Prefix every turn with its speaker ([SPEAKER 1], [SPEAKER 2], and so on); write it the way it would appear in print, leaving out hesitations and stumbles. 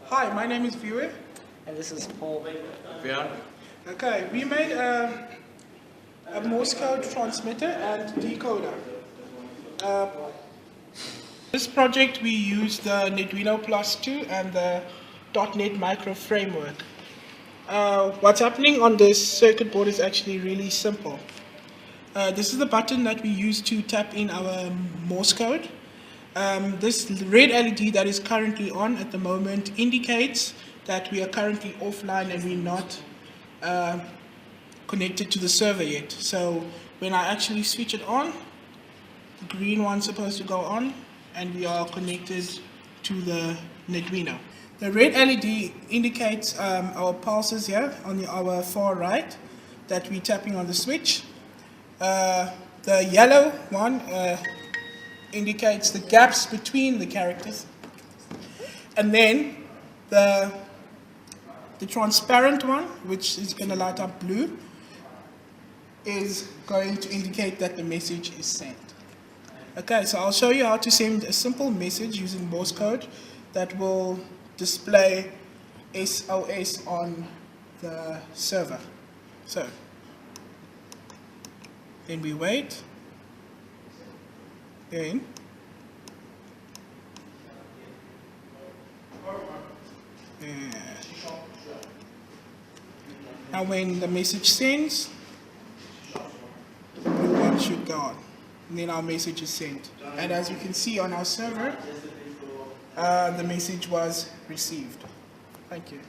[SPEAKER 1] Hi, my name is Viewer.
[SPEAKER 2] And this is Paul.
[SPEAKER 1] Okay, we made a Morse code transmitter and decoder. This project we used the Netduino Plus 2 and the .NET Micro framework. What's happening on this circuit board is actually really simple. This is the button that we use to tap in our Morse code. This red LED that is currently on at the moment indicates that we are currently offline and we're not connected to the server yet. So when I actually switch it on, the green one's supposed to go on and we are connected to the Netduino. The red LED indicates our pulses here on our far right that we're tapping on the switch. The yellow one indicates the gaps between the characters. And then the transparent one, which is going to light up blue, is going to indicate that the message is sent. Okay, so I'll show you how to send a simple message using Morse code that will display SOS on the server. So, then we wait. Then now when the message sends, the blue one should go on. And then our message is sent. And as you can see on our server, the message was received. Thank you.